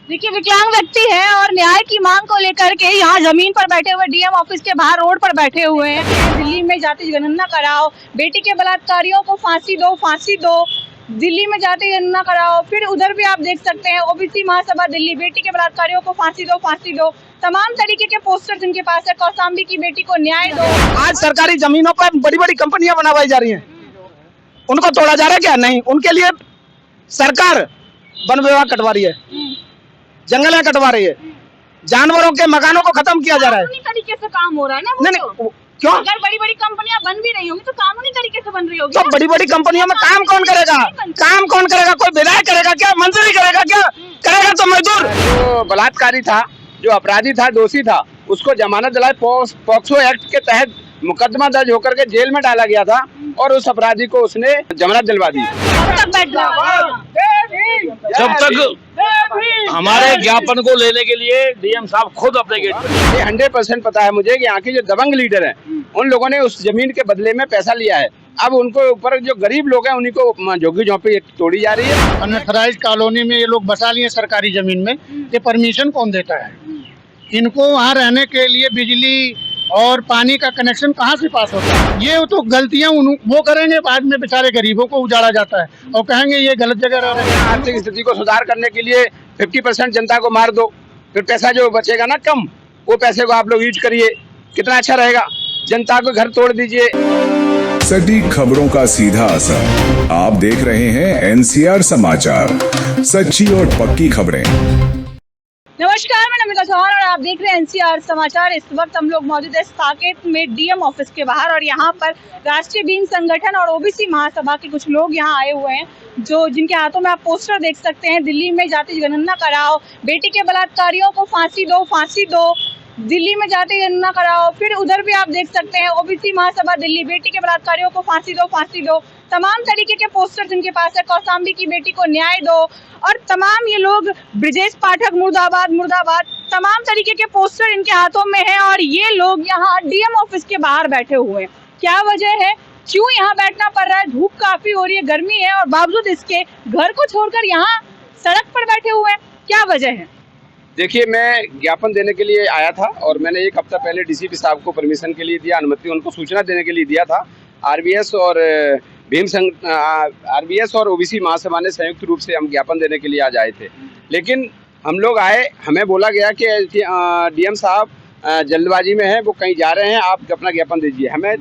देखिए, विकलांग व्यक्ति है और न्याय की मांग को लेकर के यहाँ जमीन पर बैठे हुए डीएम ऑफिस के बाहर रोड पर बैठे हुए हैं। दिल्ली में जाति जनगणना कराओ, बेटी के बलात्कारियों को फांसी दो, फांसी दो। दिल्ली में जाति जनगणना कराओ। फिर उधर भी आप देख सकते हैं ओबीसी महासभा दिल्ली, बेटी के बलात्कारियों को फांसी दो, फांसी दो। तमाम तरीके के पोस्टर जिनके पास है, कौशाम्बी की बेटी को न्याय दो। आज सरकारी जमीनों पर बड़ी बड़ी कंपनियां बनवाई जा रही हैं, उनको तोड़ा जा रहा है क्या? नहीं, उनके लिए सरकार वन विभाग कटवा रही है, जंगल कटवा रही है, जानवरों के मकानों को खत्म किया जा रहा है। कानूनी तरीके से काम हो रहा है ना? नहीं, क्यों? अगर बड़ी बड़ी कंपनियां बन भी रही होंगी तो कानूनी तरीके से बन रही होगी। तो बड़ी बड़ी कंपनियों में काम कौन करेगा? काम कौन करेगा? कोई विधायक करेगा क्या? मंत्री करेगा क्या? करेगा तो मजदूर। जो बलात्कारी था, जो अपराधी था, दोषी था, उसको जमानत दिलाई पॉक्सो एक्ट के तहत मुकदमा दर्ज होकर के जेल में डाला गया था और उस अपराधी को उसने जमानत दिलवा दी। जब तक हमारे ज्ञापन को लेने के लिए डीएम साहब खुद अपने गेट पर। 100% पता है मुझे कि यहाँ के जो दबंग लीडर हैं, उन लोगों ने उस जमीन के बदले में पैसा लिया है। अब उनको ऊपर जो गरीब लोग हैं उन्हीं को झुग्गी झोंपड़ी तोड़ी जा रही है। अनथराइज्ड कॉलोनी में ये लोग बसा लिए सरकारी जमीन में, ये परमिशन कौन देता है? इनको वहाँ रहने के लिए बिजली और पानी का कनेक्शन कहाँ से पास होता है? ये तो गलतियाँ वो करेंगे, बाद में बेचारे गरीबों को उजाड़ा जाता है और कहेंगे ये गलत जगह रह रहे हैं। आर्थिक स्थिति को सुधार करने के लिए 50% जनता को मार दो, फिर पैसा जो बचेगा ना कम, वो पैसे को आप लोग यूज करिए, कितना अच्छा रहेगा। जनता को घर तोड़ दीजिए। सटीक खबरों का सीधा असर। आप देख रहे हैं एनसीआर समाचार, सच्ची और पक्की खबरें। नमस्कार, मैं नमिता चौहान और आप देख रहे हैं एनसीआर समाचार। इस वक्त हम लोग मौजूद है साकेत में डीएम ऑफिस के बाहर और यहाँ पर राष्ट्रीय भीम संगठन और ओबीसी महासभा के कुछ लोग यहाँ आए हुए हैं, जो जिनके हाथों में आप पोस्टर देख सकते हैं। दिल्ली में जाति जनगणना कराओ, बेटी के बलात्कारियों को फांसी दो, फांसी दो। दिल्ली में जाति जनगणना कराओ। फिर उधर भी आप देख सकते हैं ओबीसी महासभा दिल्ली, बेटी के बलात्कारियों को फांसी दो, फांसी दो। तमाम तरीके के पोस्टर जिनके पास है, कौशाम्बी की बेटी को न्याय दो। और तमाम ये लोग ब्रिजेश पाठक मुर्दाबाद मुर्दाबाद, तमाम तरीके के पोस्टर इनके हाथों में हैं और ये लोग यहाँ डीएम ऑफिस के बाहर बैठे हुए हैं। क्या वजह है, क्यों यहाँ बैठना पड़ रहा है? धूप काफी हो रही है, गर्मी है और बावजूद इसके घर को छोड़कर यहाँ सड़क पर बैठे हुए हैं। क्या वजह है? देखिए, मैं ज्ञापन देने के लिए आया था और मैंने एक हफ्ता पहले डीसीपी साहब को परमिशन के लिए दिया, अनुमति उनको सूचना देने के लिए दिया था। आरबीएस और भीम संघ आरबीएस और ओबीसी महासभा ने संयुक्त रूप से हम ज्ञापन देने के लिए आज आए थे। लेकिन हम लोग आए, हमें बोला गया कि डीएम साहब जल्दबाजी में है, वो कहीं जा रहे हैं, आप अपना ज्ञापन दीजिए। हमें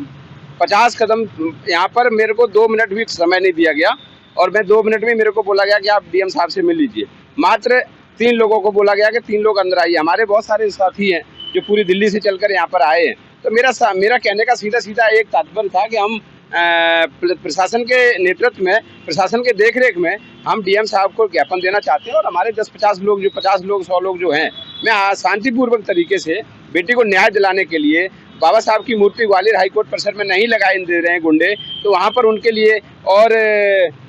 50 कदम यहाँ पर मेरे को 2 मिनट भी समय नहीं दिया गया और मैं 2 मिनट में मेरे को बोला गया कि आप डीएम साहब से मिल लीजिए। मात्र 3 लोगों को बोला गया कि 3 लोग अंदर आइए। हमारे बहुत सारे साथी हैं जो पूरी दिल्ली से चलकर यहाँ पर आए हैं। तो मेरा कहने का सीधा सीधा एक तात्पर्य था कि हम प्रशासन के नेतृत्व में, प्रशासन के देखरेख में हम डीएम साहब को ज्ञापन देना चाहते हैं और हमारे 10-50 लोग, जो 50 लोग 100 लोग जो हैं, मैं शांतिपूर्वक तरीके से बेटी को न्याय दिलाने के लिए बाबा साहब की मूर्ति ग्वालियर हाईकोर्ट परिसर में नहीं लगाए दे रहे हैं गुंडे, तो वहाँ पर उनके लिए और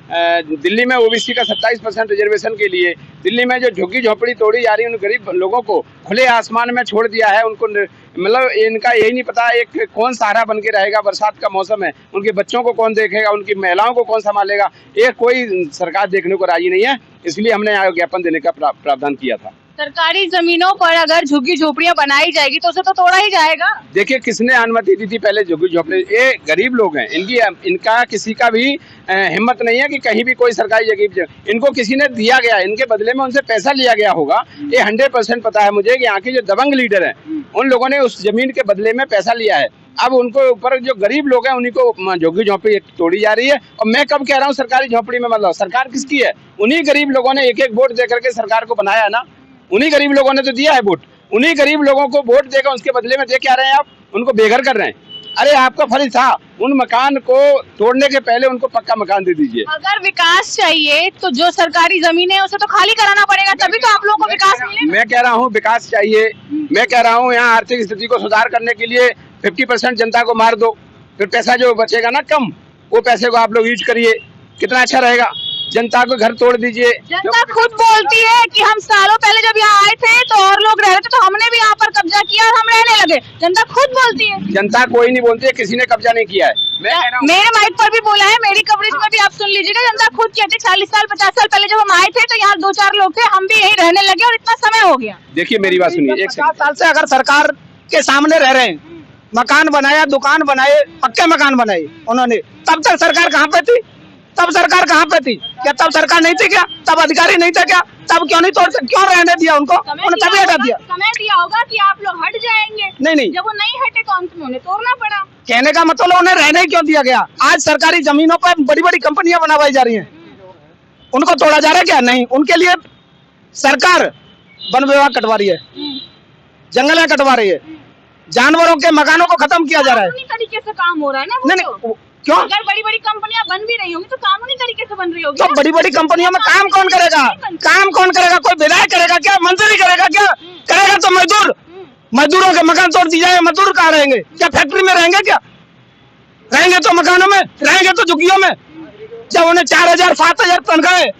दिल्ली में ओबीसी का 27% रिजर्वेशन के लिए दिल्ली में जो झुग्गी झोंपड़ी तोड़ी जा रही है, उन गरीब लोगों को खुले आसमान में छोड़ दिया है। उनको मतलब इनका यही नहीं पता एक कौन सहारा बन के रहेगा। बरसात का मौसम है, उनके बच्चों को कौन देखेगा, उनकी महिलाओं को कौन संभालेगा, ये कोई सरकार देखने को राजी नहीं है। इसलिए हमने ज्ञापन देने का प्रावधान किया था। सरकारी जमीनों पर अगर झुग्गी झोपड़ियां बनाई जाएगी तो उसे तो तोड़ा ही जाएगा। देखिए, किसने अनुमति दी थी पहले झुग्गी झोपड़ी? ये गरीब लोग हैं, इनका किसी का भी हिम्मत नहीं है कि कहीं भी कोई सरकारी जगह, इनको किसी ने दिया गया, इनके बदले में उनसे पैसा लिया गया होगा। ये 100% पता है मुझे कि यहाँ के जो दबंग लीडर हैं, उन लोगों ने उस जमीन के बदले में पैसा लिया है। अब उनको ऊपर जो गरीब लोग हैं उन्हीं को झुग्गी झोंपड़ी तोड़ी जा रही है। और मैं कब कह रहा हूँ सरकारी झोंपड़ी में, मतलब सरकार किसकी है? उन्हीं गरीब लोगों ने एक वोट दे करके सरकार को बनाया है ना, उन्हीं गरीब लोगों ने तो दिया है वोट। उन्हीं गरीब लोगों को वोट देकर उसके बदले में दे क्या रहे हैं आप? उनको बेघर कर रहे हैं। अरे आपका फर्ज था उन मकान को तोड़ने के पहले उनको पक्का मकान दे दीजिए। अगर विकास चाहिए तो जो सरकारी जमीन है उसे तो खाली कराना पड़ेगा, तभी तो आप लोगों को विकास मिलेगा। मैं कह रहा हूँ विकास चाहिए, मैं कह रहा हूँ यहाँ आर्थिक स्थिति को सुधार करने के लिए 50% जनता को मार दो, फिर पैसा जो बचेगा ना कम, वो पैसे को आप लोग यूज करिए, कितना अच्छा रहेगा। जनता को घर तोड़ दीजिए। जनता खुद बोलती है कि हम सालों पहले जब यहाँ आए थे तो और लोग रह रहे थे, तो हमने भी यहाँ पर कब्जा किया और हम रहने लगे। जनता खुद बोलती है। जनता कोई नहीं बोलती है, किसी ने कब्जा कब्जा नहीं किया है। मैं कह रहा हूँ मेरे माइक पर भी बोला है, मेरी कवरेज में भी आप सुन लीजिएगा। जनता खुद कहती 40 साल 50 साल पहले जब हम आए थे तो यहाँ 2-4 लोग थे, हम भी यहीं रहने लगे और इतना समय हो गया। देखिए मेरी बात सुनिए, एक 50 साल से अगर सरकार के सामने रह रहे हैं, मकान बनाया, दुकान बनाए, पक्के मकान बनाए उन्होंने, तब तक सरकार कहाँ पे थी? तब सरकार कहाँ पे थी? क्या तब सरकार नहीं थी क्या? तब अधिकारी नहीं थे क्या? तब क्यों नहीं तोड़, क्यों रहने दिया उनको? उन्हें तभी हटा दिया। समय दिया होगा कि आप लोग हट जाएंगे। नहीं। जब वो नहीं हटे तो अंत में उन्हें तोड़ना पड़ा। कहने का मतलब उन्हें रहने ही क्यों दिया गया? आज सरकारी जमीनों पर बड़ी बड़ी कंपनियां बनवाई जा रही हैं, उनको तोड़ा जा रहा है क्या? नहीं। उनके लिए सरकार वन विभाग कटवा रही है, जंगलें कटवा रही है, जानवरों के मकानों को खत्म किया जा रहा है। कानूनी तरीके से काम हो रहा है ना वो नहीं तो। क्यों? अगर बड़ी बड़ी कंपनियां बन भी रही होंगी तो कानूनी तरीके से बन रही होगी। तो बड़ी बड़ी कंपनियों में काम कौन करेगा? काम कौन करेगा? कोई विधायक करेगा क्या? मंत्री करेगा क्या? करेगा तो मजदूर। मजदूरों के मकान तोड़ दिए जाए, मजदूर कहाँ रहेंगे? क्या फैक्ट्री में रहेंगे? क्या रहेंगे? तो मकानों में रहेंगे, तो झुग्गियों में। जब उन्हें 4000 7000 तनख्वाह है,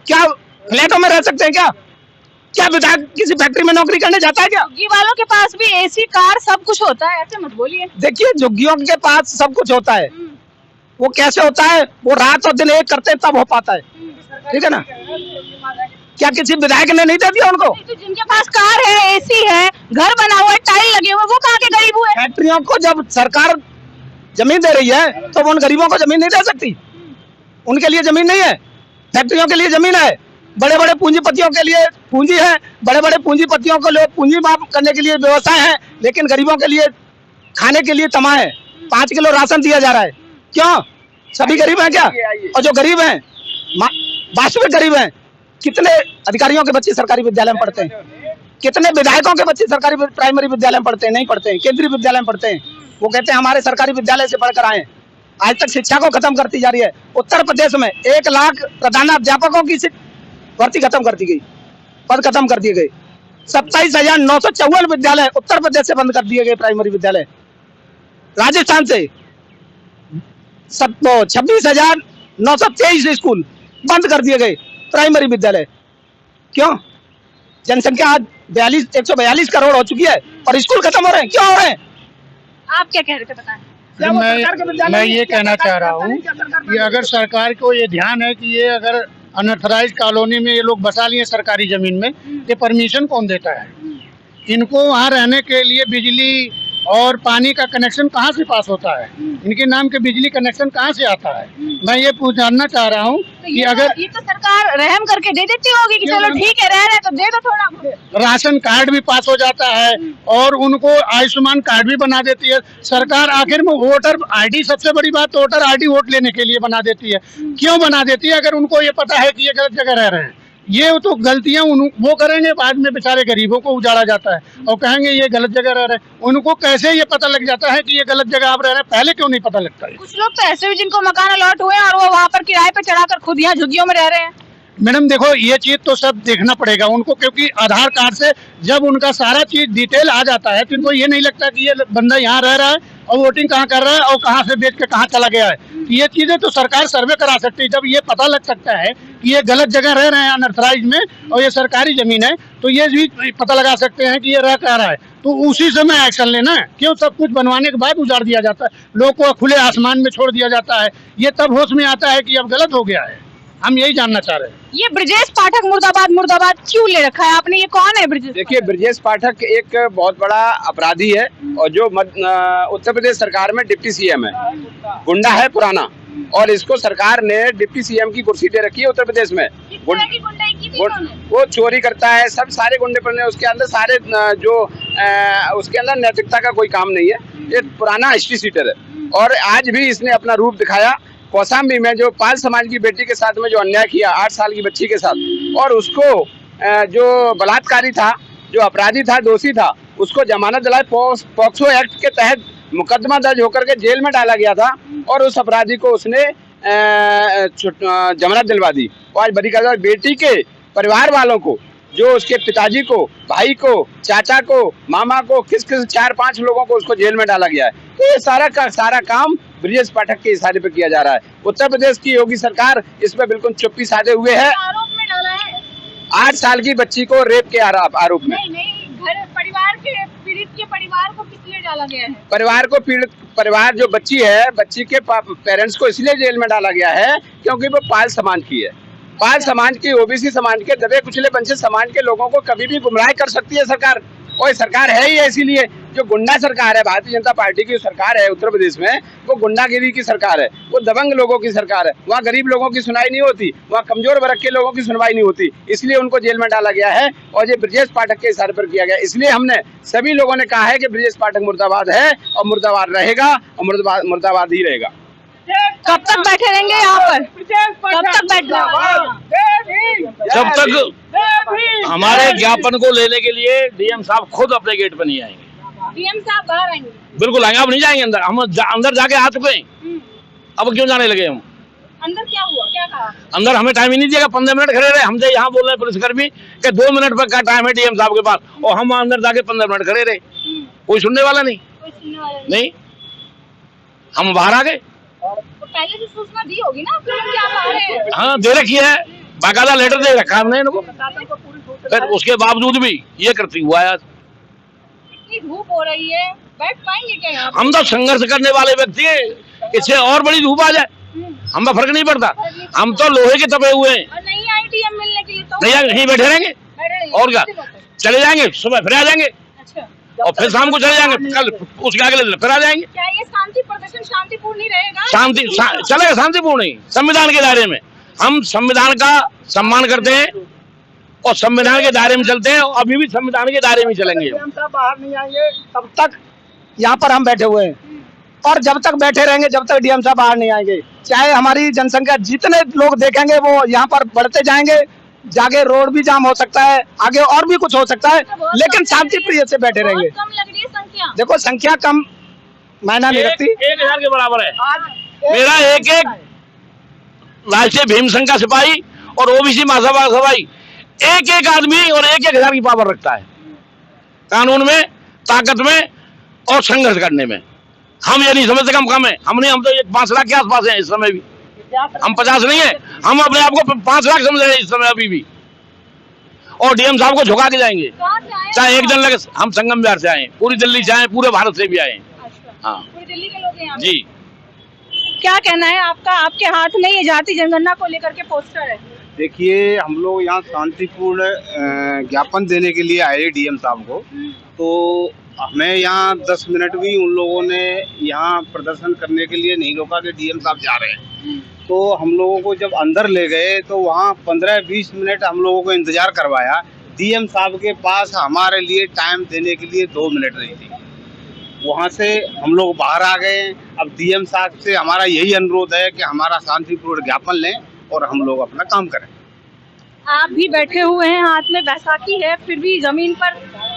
क्या फ्लैटों में रह सकते हैं? क्या क्या विधायक किसी फैक्ट्री में नौकरी करने जाता है क्या? झुग्गी वालों के पास भी एसी कार सब कुछ होता है, ऐसे मत बोलिए। देखिए, झुग्गियों के पास सब कुछ होता है, वो कैसे होता है? वो रात और दिन एक करते तब हो पाता है, ठीक है ना? क्या किसी विधायक ने नहीं दे दिया उनको? तो जिनके पास कार है, एसी है, घर बना हुआ है, टाइल लगे हुए, वो कहाँ के गरीब हुए? फैक्ट्रियों को जब सरकार जमीन दे रही है तो वो उन गरीबों को जमीन नहीं दे सकती। उनके लिए जमीन नहीं है, फैक्ट्रियों के लिए जमीन है। बड़े बड़े पूंजीपतियों के लिए पूंजी है, बड़े बड़े पूंजीपतियों को लोग पूंजी माफ करने के लिए व्यवस्था है, लेकिन गरीबों के लिए खाने के लिए तमा है। 5 किलो राशन दिया जा रहा है, क्यों? सभी गरीब हैं क्या? और जो गरीब हैं, वास्तविक गरीब हैं, कितने अधिकारियों के बच्चे सरकारी विद्यालय में पढ़ते हैं? कितने विधायकों के बच्चे सरकारी प्राइमरी विद्यालय में पढ़ते हैं? नहीं पढ़ते हैं, केंद्रीय विद्यालय में पढ़ते हैं। वो कहते हैं हमारे सरकारी विद्यालय से पढ़कर आए। आज तक शिक्षा को खत्म करती जा रही है। उत्तर प्रदेश में 1 लाख प्रधानाध्यापकों की भर्ती खत्म कर दी गई, पद खत्म कर दिए गए। 27,954 विद्यालय उत्तर प्रदेश से बंद कर दिए गए, प्राइमरी विद्यालय। राजस्थान से 26,923 स्कूल बंद कर दिए गए, प्राइमरी विद्यालय। क्यों? जनसंख्या आज 142 करोड़ हो चुकी है और स्कूल खत्म हो रहे हैं, क्यों हो रहे हैं? आप क्या कह रहे थे, बताएं। मैं ये कहना चाह रहा हूँ कि अगर सरकार को ये ध्यान है कि ये अगर अनऑथराइज कॉलोनी में ये लोग बसा लिए सरकारी जमीन में, ये परमिशन कौन देता है? इनको वहाँ रहने के लिए बिजली और पानी का कनेक्शन कहाँ से पास होता है? इनके नाम के बिजली कनेक्शन कहाँ से आता है? मैं ये जानना चाह रहा हूँ कि अगर ये तो सरकार रहम करके दे देती होगी कि चलो ठीक है, रह रहे तो दे दो थोड़ा। राशन कार्ड भी पास हो जाता है और उनको आयुष्मान कार्ड भी बना देती है सरकार। आखिर में वोटर आईडी, सबसे बड़ी बात तो वोटर आईडी वोट लेने के लिए बना देती है। क्यों बना देती है? अगर उनको ये पता है कि ये गलत जगह रह रहे हैं। ये तो गलतियां वो करेंगे, बाद में बेचारे गरीबों को उजाड़ा जाता है और कहेंगे ये गलत जगह रह रहे हैं। उनको कैसे ये पता लग जाता है कि ये गलत जगह आप रह रहे हैं? पहले क्यों नहीं पता लगता है? कुछ लोग तो ऐसे भी जिनको मकान अलॉट हुए हैं और वो वहाँ पर किराए पे चढ़ाकर खुद यहाँ झुग्गियों में रह रहे हैं। मैडम देखो, ये चीज तो सब देखना पड़ेगा उनको, क्योंकि आधार कार्ड से जब उनका सारा चीज डिटेल आ जाता है तो इनको ये नहीं लगता कि ये बंदा यहाँ रह रहा है और वोटिंग कहाँ कर रहा है और कहाँ से बेच के कहाँ चला गया है। ये चीजें तो सरकार सर्वे करा सकती है। जब ये पता लग सकता है कि ये गलत जगह रह रहे हैं अनऑथराइज में और ये सरकारी जमीन है, तो ये भी पता लगा सकते हैं कि ये रह क्या रहा है, तो उसी समय एक्शन लेना है। क्यों सब कुछ बनवाने के बाद उजाड़ दिया जाता है, लोग को खुले आसमान में छोड़ दिया जाता है? ये तब होश में आता है कि अब गलत हो गया है। हम यही जानना चाह रहे हैं। ये ब्रजेश पाठक मुर्दाबाद मुर्दाबाद क्यों ले रखा है आपने? ये कौन है ब्रजेश? देखिए, ब्रजेश पाठक एक बहुत बड़ा अपराधी है और जो उत्तर प्रदेश सरकार में डिप्टी सीएम है, गुंडा है पुराना, और इसको सरकार ने डिप्टी सीएम की कुर्सी दे रखी है उत्तर प्रदेश में। वो चोरी करता है, सब सारे गुंडे पर उसके अंदर सारे जो उसके अंदर नैतिकता का कोई काम नहीं है। ये पुराना हिस्ट्री सीटर है और आज भी इसने अपना रूप दिखाया कौशाम्बी में, जो पाल समाज की बेटी के साथ में जो अन्याय किया 8 साल की बच्ची के साथ, और उसको जो बलात्कारी था, जो अपराधी था, दोषी था, उसको जमानत दिलाई, पॉक्सो एक्ट के तहत मुकदमा दर्ज होकर के जेल में डाला गया था और उस अपराधी को उसने जमानत दिलवा दी। और आज बड़ी कर बेटी के परिवार वालों को, जो उसके पिताजी को, भाई को, चाचा को, मामा को, किस 4-5 लोगों को उसको जेल में डाला गया है। ये सारा का सारा काम ब्रजेश पाठक के इशारे पे किया जा रहा है। उत्तर प्रदेश की योगी सरकार इस पे बिल्कुल चुप्पी साधे हुए है। आरोप में डाला है 8 साल की बच्ची को रेप के आरोप में। नहीं, घर परिवार के पीड़ित के परिवार को किस लिए डाला गया है? परिवार जो बच्ची है, बच्ची के पेरेंट्स को इसलिए जेल में डाला गया है क्योंकि वो पाल समाज की है। पाल समाज की, ओबीसी समाज के, दबे कुचले वंचित समाज के लोगों को कभी भी गुमराह कर सकती है सरकार। और सरकार है ही इसीलिए जो गुंडा सरकार है, भारतीय जनता पार्टी की सरकार है उत्तर प्रदेश में, वो गुंडागिरी की सरकार है, वो दबंग लोगों की सरकार है। वहाँ गरीब लोगों की सुनाई नहीं होती, वहाँ कमजोर वर्ग के लोगों की सुनवाई नहीं होती, इसलिए उनको जेल में डाला गया है। और ये ब्रजेश पाठक के इशारे पर किया गया, इसलिए हमने सभी लोगों ने कहा है कि ब्रजेश पाठक मुर्दाबाद है और मुर्दाबाद रहेगा और मुर्दाबाद ही रहेगा। कब तक बैठे रहेंगे यहाँ पर? कब तक बैठ जब तक हमारे ज्ञापन को लेने के लिए डीएम साहब खुद अपने गेट पर नहीं आएंगे। डीएम साहब बाहर आएंगे? बिल्कुल आएंगे, अब नहीं जाएंगे अंदर। हम अंदर जाके आ चुके हैं, अब क्यों जाने लगे हम? अंदर क्या हुआ, क्या कहा? अंदर हमें टाइम ही नहीं दिया, 15 मिनट खड़े रहे। हमसे यहाँ बोल रहे हैं पुलिसकर्मी कि 2 मिनट का टाइम है डीएम साहब के पास, और हम अंदर जाके 15 मिनट खड़े रहे। कोई सुनने वाला नहीं, नहीं, हम बाहर आ गए। पहले से सूचना दी होगी ना आप लोगों की, आप आ रहे हैं? हाँ, दे रखी है, बाकायदा लेटर दे रखा हमने इनको, फिर उसके बावजूद भी ये करती हुआ है। इतनी धूप हो रही है, बैठ पाएंगे क्या यहाँ? हम तो संघर्ष करने वाले व्यक्ति हैं, इससे और बड़ी धूप आ जाए हमें फर्क नहीं पड़ता। हम तो लोहे के तपे हुए हैं। और नहीं आई डीएम मिलने के लिए तो नहीं बैठे रहेंगे, और क्या, चले जाएंगे, सुबह फिर आ जाएंगे, और फिर शाम को चले जाएंगे, कल उसके अगले दिन फिर आ जाएंगे। क्या ये शांति प्रदर्शन शांतिपूर्ण नहीं रहेगा? चलेगा शांतिपूर्ण ही, संविधान के दायरे में। हम संविधान का सम्मान करते हैं और संविधान के दायरे में चलते हैं, और अभी भी संविधान के दायरे में चलेंगे। बाहर नहीं आएंगे तब तक यहाँ पर हम बैठे हुए हैं, और जब तक बैठे रहेंगे, जब तक डीएम साहब बाहर नहीं आएंगे, चाहे हमारी जनसंख्या जितने लोग देखेंगे वो यहाँ पर बढ़ते जाएंगे। जाके रोड भी जाम हो सकता है, आगे और भी कुछ हो सकता है, लेकिन शांति प्रिय से बैठे रहेंगे। कम लग रही है संख्या? देखो संख्या कम मायना नहीं रखती, 1000 के बराबर है। मेरा एक राष्ट्रीय भीम संघ का सिपाही और ओबीसी महासभा सिपाही एक आदमी और 1000 की पावर रखता है कानून में, ताकत में और संघर्ष करने में। हम ये नहीं समझते कम है, हम तो 5 लाख के आसपास हैं इस समय भी, हम 50 नहीं है। हम अपने आप को 5 लाख समझ रहे हैं इस समय अभी भी, और डीएम साहब को झुका के जाएंगे, चाहे एक दिन लगे। हम संगम बिहार से आए, पूरी दिल्ली से आए, पूरे भारत से भी आए। हाँ, पूरी दिल्ली के लोग हैं जी। क्या कहना है आपका? आपके हाथ में ये जाति जनगणना को लेकर के पोस्टर है। देखिए, हम लोग यहाँ शांतिपूर्ण ज्ञापन देने के लिए आए डीएम साहब को, तो हमें यहाँ 10 मिनट भी उन लोगों ने यहाँ प्रदर्शन करने के लिए नहीं रोका कि डीएम साहब जा रहे हैं। तो हम लोगों को जब अंदर ले गए तो वहाँ 15-20 मिनट हम लोगों को इंतजार करवाया। डीएम साहब के पास हमारे लिए टाइम देने के लिए 2 मिनट नहीं थी। वहाँ से हम लोग बाहर आ गए। अब डीएम साहब से हमारा यही अनुरोध है कि हमारा शांतिपूर्ण ज्ञापन लें और हम लोग अपना काम करें। आप भी बैठे हुए हैं, हाथ में बैसाखी है, फिर भी जमीन पर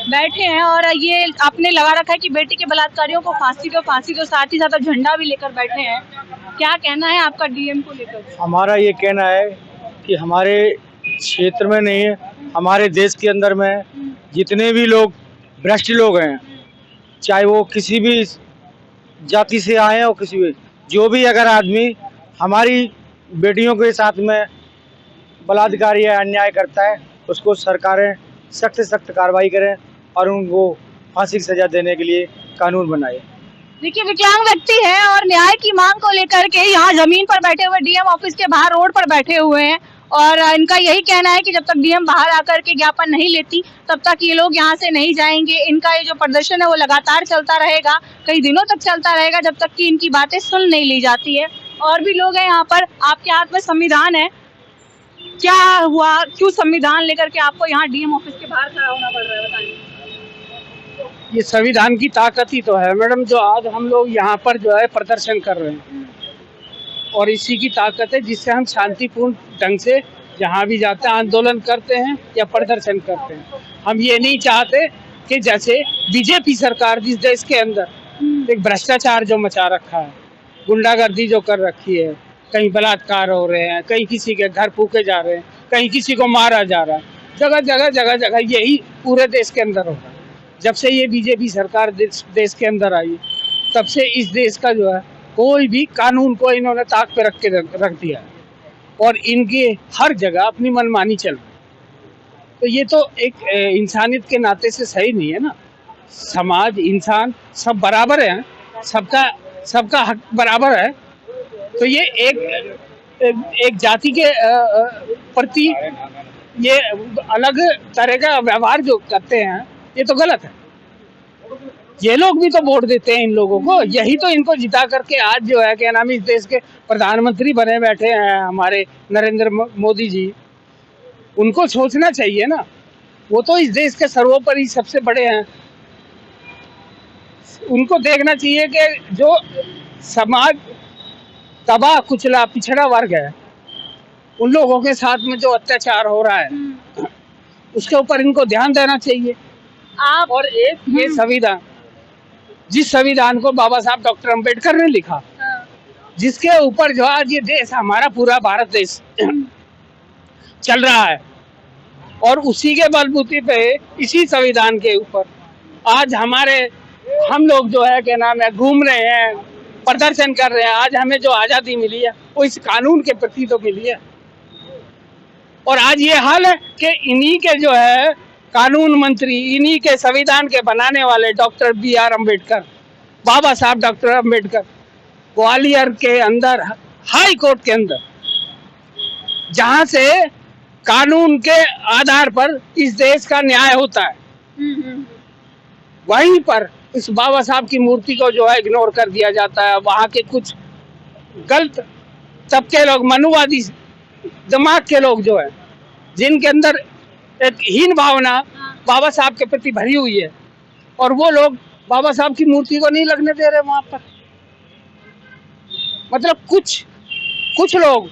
बैठे हैं, और ये आपने लगा रखा है कि बेटी के बलात्कारियों को फांसी दो, साथ ही साथ झंडा भी लेकर बैठे हैं। क्या कहना है आपका डीएम को लेकर? हमारा ये कहना है कि हमारे क्षेत्र में नहीं है, हमारे देश के अंदर में जितने भी लोग भ्रष्ट लोग हैं, चाहे वो किसी भी जाति से आए और किसी भी, जो भी अगर आदमी हमारी बेटियों के साथ में बलात्कारी या अन्याय करता है, उसको सरकारें सख्त से सख्त कार्रवाई करें और उनको फांसी की सजा देने के लिए कानून बनाए। देखिए, विकलांग व्यक्ति है और न्याय की मांग को लेकर के यहाँ जमीन पर बैठे हुए, डीएम ऑफिस के बाहर रोड पर बैठे हुए हैं, और इनका यही कहना है कि जब तक डीएम बाहर आकर के ज्ञापन नहीं लेती तब तक ये लोग यहाँ से नहीं जाएंगे। इनका ये जो प्रदर्शन है वो लगातार चलता रहेगा, कई दिनों तक चलता रहेगा, जब तक कि इनकी बातें सुन नहीं ली जाती है। और भी लोग हैं यहाँ पर। आपके हाथ में संविधान है, क्या हुआ, क्यों संविधान लेकर के आपको यहाँ डीएम ऑफिस के बाहर खड़ा होना पड़ रहा है, बताइए। ये संविधान की ताकत ही तो है मैडम, जो आज हम लोग यहाँ पर जो है प्रदर्शन कर रहे हैं, और इसी की ताकत है जिससे हम शांतिपूर्ण ढंग से जहाँ भी जाते हैं आंदोलन करते हैं या प्रदर्शन करते हैं। हम ये नहीं चाहते कि जैसे बीजेपी सरकार जिस देश के अंदर एक भ्रष्टाचार जो मचा रखा है, गुंडागर्दी जो कर रखी है, कहीं बलात्कार हो रहे हैं, कहीं किसी के घर फूके जा रहे हैं, कहीं किसी को मारा जा रहा है, जगह जगह यही पूरे देश के अंदर हो रहा है। जब से ये बीजेपी सरकार देश के अंदर आई, तब से इस देश का जो है कोई भी कानून को इन्होंने ताक पे रख दिया है, और इनके हर जगह अपनी मनमानी चल रही है। तो ये तो एक इंसानियत के नाते से सही नहीं है ना, समाज, इंसान सब बराबर हैं, सबका हक बराबर है। तो ये एक जाति के प्रति ये अलग तरह का व्यवहार जो करते हैं, ये तो गलत है। ये लोग भी तो वोट देते हैं इन लोगों को, यही तो इनको जिता करके आज जो है क्या नाम, इस देश के प्रधानमंत्री बने बैठे हैं हमारे नरेंद्र मोदी जी। उनको सोचना चाहिए ना, वो तो इस देश के सर्वोपरि सबसे बड़े हैं। उनको देखना चाहिए कि जो समाज तबाह कुचला पिछड़ा वर्ग है, उन लोगों के साथ में जो अत्याचार हो रहा है, उसके ऊपर इनको ध्यान देना चाहिए। आप और एक ये संविधान, जिस संविधान को बाबा साहब डॉक्टर अंबेडकर ने लिखा, जिसके ऊपर जो आज ये देश, हमारा पूरा भारत देश चल रहा है, और उसी के बलबूते पे, इसी संविधान के ऊपर आज हम लोग जो है क्या नाम है घूम रहे हैं, प्रदर्शन कर रहे हैं। आज हमें जो आज़ादी मिली है वो इस कानून के प्रति तो मिली है। और आज ये हाल है कि इन्हीं के जो है कानून मंत्री, इन्हीं के संविधान के बनाने वाले डॉक्टर BR अम्बेडकर, बाबा साहब डॉक्टर अम्बेडकर, ग्वालियर के अंदर, हाई कोर्ट के अंदर, जहां से कानून के आधार पर इस देश का न्याय होता है, वहीं पर इस बाबा साहब की मूर्ति को जो है इग्नोर कर दिया जाता है। वहाँ के कुछ गलत तबके लोग, मनुवादी दिमाग के लोग जो है, जिनके अंदर एक हीन भावना बाबा साहब के प्रति भरी हुई है, और वो लोग बाबा साहब की मूर्ति को नहीं लगने दे रहे वहां पर। मतलब कुछ लोग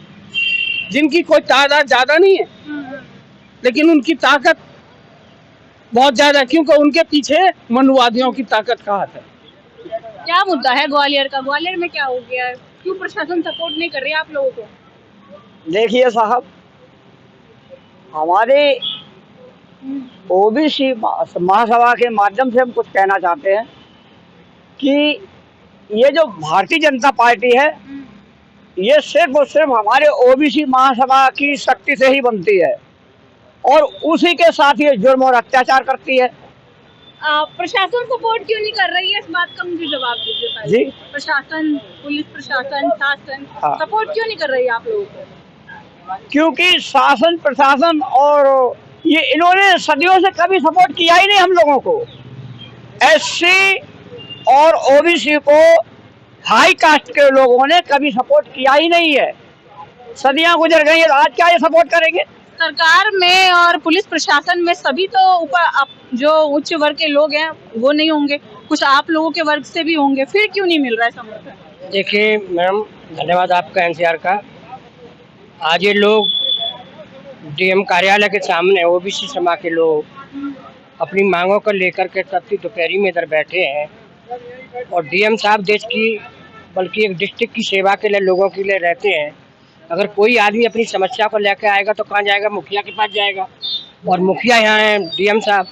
जिनकी कोई तादाद ज्यादा नहीं है, लेकिन उनकी ताकत बहुत ज्यादा, क्योंकि उनके पीछे मनुवादियों की ताकत का हाथ है। क्या मुद्दा है ग्वालियर का? ग्वालियर में क्या हो गया है? क्यों प्रशासन सपोर्ट नहीं कर रही है आप लोगों को? देखिए साहब, हमारे ओबीसी महासभा के माध्यम से हम कुछ कहना चाहते हैं कि ये जो भारतीय जनता पार्टी है, ये सिर्फ और सिर्फ हमारे ओबीसी महासभा की शक्ति से ही बनती है, और उसी के साथ ये जुर्म और अत्याचार करती है। प्रशासन सपोर्ट क्यों नहीं कर रही है? इस बात का मुझे जवाब दीजिए पहले। जी, प्रशासन, पुलिस प्रशासन, शासन हाँ, सपोर्ट क्यों नहीं कर रही है आप लोगों को? क्योंकि शासन प्रशासन और ये इन्होंने सदियों से कभी सपोर्ट किया ही नहीं हम लोगों को। एससी और ओबीसी को हाई कास्ट के लोगों ने कभी सपोर्ट किया ही नहीं है। सदियां गुजर गई है, आज क्या ये सपोर्ट करेंगे? सरकार में और पुलिस प्रशासन में सभी तो ऊपर जो उच्च वर्ग के लोग हैं वो नहीं होंगे, कुछ आप लोगों के वर्ग से भी होंगे, फिर क्यों नहीं मिल रहा है समर्थन? देखिए मैम, धन्यवाद आपका NCR का। आज ये लोग DM कार्यालय के सामने ओबीसी समाज के लोग अपनी मांगों को लेकर के तत्ती दोपहरी में इधर बैठे हैं, और DM साहब देश की बल्कि एक डिस्ट्रिक्ट की सेवा के लिए लोगों के लिए रहते हैं। अगर कोई आदमी अपनी समस्या को लेकर आएगा तो कहाँ जाएगा? मुखिया के पास जाएगा, और मुखिया यहाँ हैं DM साहब,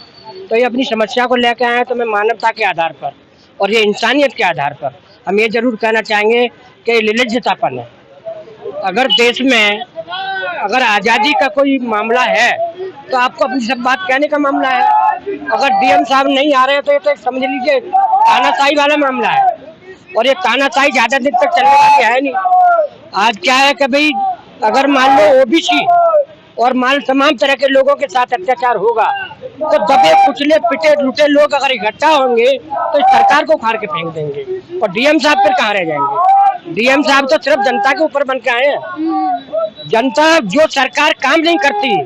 तो ये अपनी समस्या को लेकर आए हैं। तो मैं मानवता के आधार पर और ये इंसानियत के आधार पर हम ये जरूर कहना चाहेंगे कि निर्लज्जतापन है। अगर देश में अगर आज़ादी का कोई मामला है तो आपको अपनी सब बात कहने का मामला है। अगर DM साहब नहीं आ रहे तो ये तो समझ लीजिए तानाशाही वाला मामला है, और ये तानाशाही ज़्यादा दिन तक चलने वाली है नहीं। आज क्या है कि भाई अगर मान लो ओबीसी और मान तमाम तरह के लोगों के साथ अत्याचार होगा तो दबे कुचले पिटे लुटे लोग अगर इकट्ठा होंगे तो सरकार को उखाड़ के फेंक देंगे, और DM साहब फिर कहाँ रह जाएंगे? DM साहब तो सिर्फ जनता के ऊपर बन के आए हैं। जनता जो सरकार काम नहीं करती,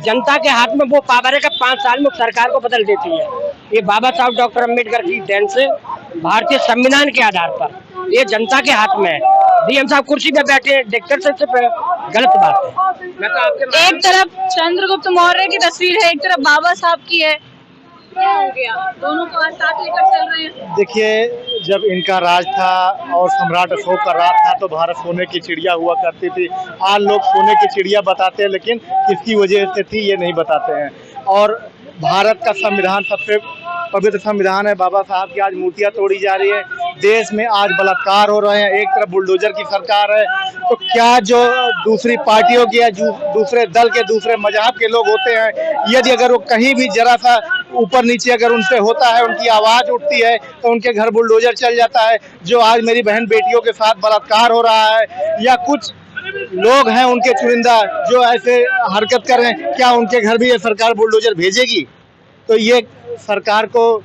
जनता के हाथ में वो पावर है कि 5 साल में सरकार को बदल देती है। ये बाबा साहब डॉक्टर अम्बेडकर की देन से भारतीय संविधान के आधार पर ये जनता के हाथ में है। DM साहब कुर्सी पे बैठे डिक्टेटरशिप पे गलत बात है। मैं तो आपके एक तरफ चंद्रगुप्त मौर्य की तस्वीर है, एक तरफ बाबा साहब की है, क्या हो गया? दोनों को आज साथ लेकर चल रहे हैं। देखिए, जब इनका राज था और सम्राट अशोक का राज था तो भारत सोने की चिड़िया हुआ करती थी। आज लोग सोने की चिड़िया बताते हैं, लेकिन किसकी वजह से थी ये नहीं बताते हैं। और भारत का संविधान सबसे पवित्र संविधान है। बाबा साहब की आज मूर्तियां तोड़ी जा रही है। देश में आज बलात्कार हो रहे हैं। एक तरफ बुलडोजर की सरकार है, तो क्या जो दूसरी पार्टियों की या दूसरे दल के दूसरे मजहब के लोग होते हैं, यदि अगर वो कहीं भी जरा सा ऊपर नीचे अगर उनसे होता है, उनकी आवाज उठती है तो उनके घर बुलडोजर चल जाता है। जो आज मेरी बहन बेटियों के साथ बलात्कार हो रहा है या कुछ लोग हैं उनके चुनिंदा जो ऐसे हरकत कर रहे हैं, क्या उनके घर भी ये सरकार बुलडोजर भेजेगी? तो ये सरकार को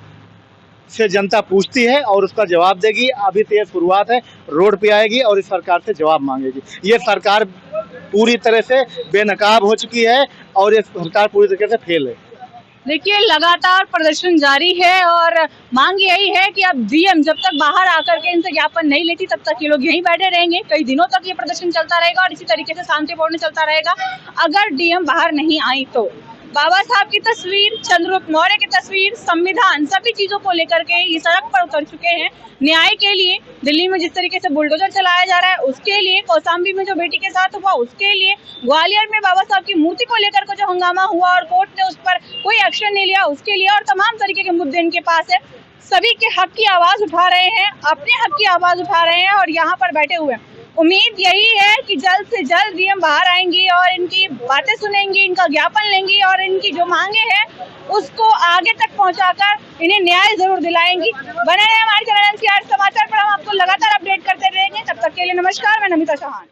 से जनता पूछती है और उसका जवाब देगी। अभी तो ये शुरुआत है, रोड पे आएगी और इस सरकार से जवाब मांगेगी। ये सरकार पूरी तरह से बेनकाब हो चुकी है और ये सरकार पूरी तरीके से फेल है। देखिए लगातार प्रदर्शन जारी है और मांग यही है कि अब डीएम जब तक बाहर आकर के इनसे ज्ञापन नहीं लेती तब तक ये लोग यहीं बैठे रहेंगे। कई दिनों तक ये प्रदर्शन चलता रहेगा और इसी तरीके से शांतिपूर्ण चलता रहेगा। अगर डीएम बाहर नहीं आई तो बाबा साहब की तस्वीर, चंद्रगुप्त मौर्य की तस्वीर, संविधान, सभी चीजों को लेकर के ये सड़क पर उतर चुके हैं न्याय के लिए। दिल्ली में जिस तरीके से बुलडोजर चलाया जा रहा है उसके लिए, कौशाम्बी में जो बेटी के साथ हुआ उसके लिए, ग्वालियर में बाबा साहब की मूर्ति को लेकर के जो हंगामा हुआ और कोर्ट ने उस पर कोई एक्शन नहीं लिया उसके लिए, और तमाम तरीके के मुद्दे इनके पास है। सभी के हक की आवाज उठा रहे हैं, अपने हक की आवाज उठा रहे हैं और यहाँ पर बैठे हुए हैं। उम्मीद यही है कि जल्द से जल्द डीएम बाहर आएंगी और इनकी बातें सुनेंगी, इनका ज्ञापन लेंगी और इनकी जो मांगे हैं उसको आगे तक पहुंचाकर इन्हें न्याय जरूर दिलाएंगी। बने रहे हमारे चैनल एनसीआर समाचार पर, हम आपको लगातार अपडेट करते रहेंगे। तब तक के लिए नमस्कार, मैं नमिता चौहान।